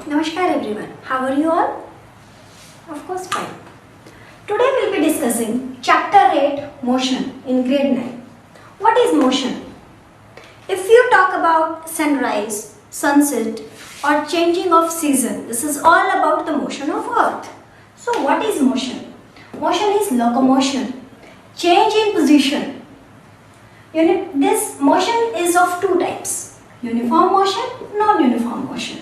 Namaskar everyone. How are you all? Of course fine. Today we'll be discussing chapter 8 motion in grade 9. What is motion? If you talk about sunrise, sunset or changing of season, this is all about the motion of earth. So what is motion? Motion is locomotion, change in position. This motion is of two types: uniform motion, non-uniform motion.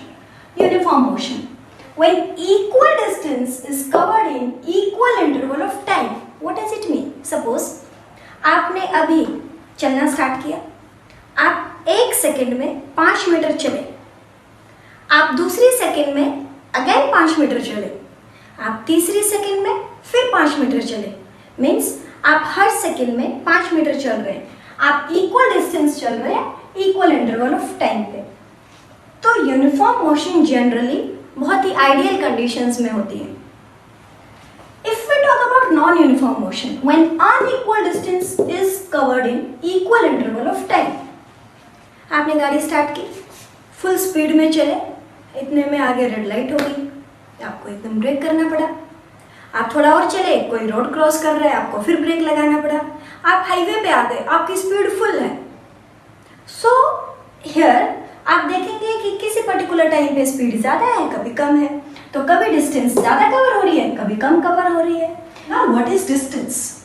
Uniform motion, when equal distance is covered in equal interval of time. What does it mean? Suppose आपने अभी चलना start किया, आप एक second में 5 metre चले, आप दूसरी सेकंड में अगेन 5 मीटर चले, आप तीसरी सेकंड में फिर 5 मीटर चले, मीन्स आप हर सेकंड में 5 मीटर चल रहे हैं, आप इक्वल डिस्टेंस चल रहे हैं इक्वल इंटरवल ऑफ टाइम पे. तो यूनिफॉर्म मोशन जनरली बहुत ही आइडियल कंडीशंस में होती है. If we talk about non uniform motion, when unequal distance is covered in equal interval of time. आपने गाड़ी स्टार्ट की, फुल स्पीड में चले, इतने में आगे रेड लाइट हो गई, आपको एकदम ब्रेक करना पड़ा. आप थोड़ा और चले, कोई रोड क्रॉस कर रहा है, आपको फिर ब्रेक लगाना पड़ा. आप हाईवे पे आ गए, आपकी स्पीड फुल है. सो हियर आप देखेंगे कि किसी पर्टिकुलर टाइम पे स्पीड ज़्यादा है, कभी कम है, तो कभी डिस्टेंस ज़्यादा कवर हो रही है, कभी कम कवर हो रही है. Now what is distance?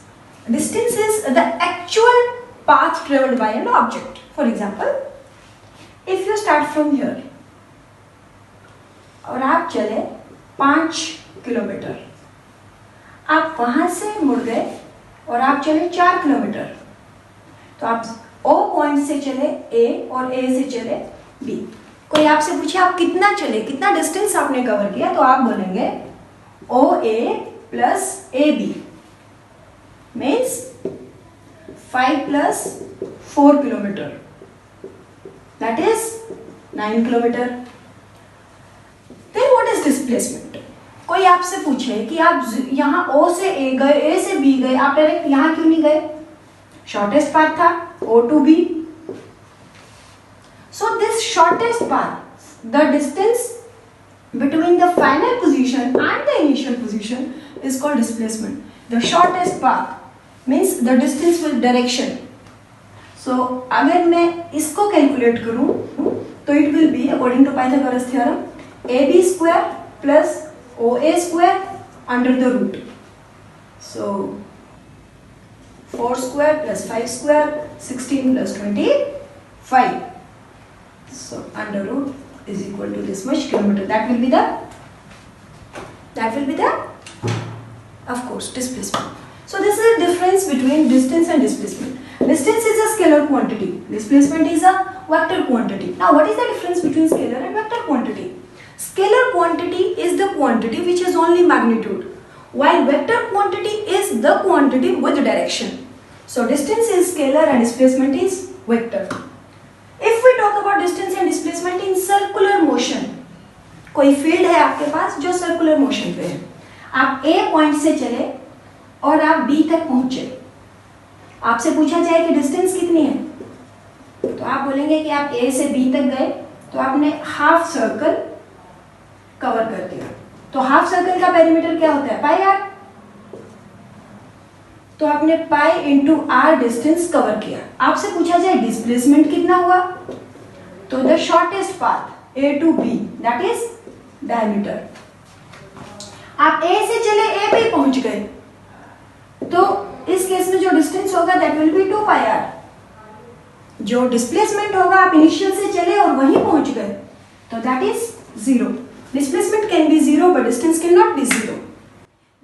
Distance is the actual path travelled by an object. For example, if you start from here और आप चले 5 किलोमीटर, आप वहां से मुड़ गए और आप चले 4 किलोमीटर, तो आप O पॉइंट से चले A और A से चले B. कोई आपसे पूछे आप कितना चले, कितना डिस्टेंस आपने कवर किया, तो आप बोलेंगे OA plus AB means 5 plus 4 kilometre, that is 9 kilometre. Then what is displacement? कोई आपसे पूछे कि आप यहाँ O से A गए, A से B गए, आप डायरेक्ट यहाँ क्यों नहीं गए? शॉर्टेस्ट पाथ था O to B. So this shortest path, the distance between the final position and the initial position is called displacement. The shortest path means the distance with direction. So अगर मैं इसको calculate करूं तो it will be according to Pythagoras theorem AB square plus OA square under the root. So 4 square plus 5 square, 16 plus 25. So under root is equal to this much kilometer. That will be the of course displacement. So this is the difference between distance and displacement. Distance is a scalar quantity. Displacement is a vector quantity. Now what is the difference between scalar and vector quantity? Scalar quantity is the quantity which has only magnitude, while vector quantity is the quantity with direction. So distance is scalar and displacement is vector. If we talk about distance and displacement in circular motion, कोई field है आपके पास जो circular motion पे है, आप A point से चले और आप B तक पहुंचे, आपसे पूछा जाए कि डिस्टेंस कितनी है, तो आप बोलेंगे कि आप A से B तक गए, तो आपने हाफ सर्कल कवर कर दिया. तो हाफ सर्कल का पेरीमीटर क्या होता है? Pi r. तो आपने pi into r distance cover किया. आपसे पूछा जाए डिस्प्लेसमेंट कितना हुआ, तो the shortest path A to B that is diameter. आप A से चले A पे पहुंच गए, तो इस केस में जो डिस्टेंस होगा that will be 2 pi r. जो डिस्प्लेसमेंट होगा, आप इनिशियल से चले और वहीं पहुंच गए, तो that is 0. Displacement can be 0 but distance cannot be 0.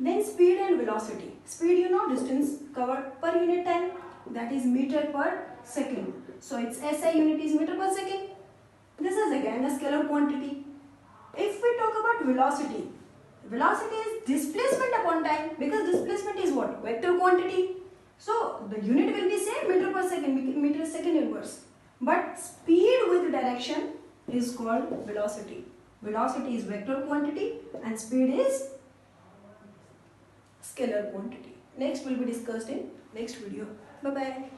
Then speed and velocity. Speed, you know, distance covered per unit time, that is meter per second. So its SI unit is meter per second. This is again a scalar quantity. If we talk about velocity, velocity is displacement upon time, because displacement is what? Vector quantity. So the unit will be same, meter per second, meter second inverse. But speed with direction is called velocity. Velocity is vector quantity and speed is scalar quantity. Next will be discussed in next video. Bye bye.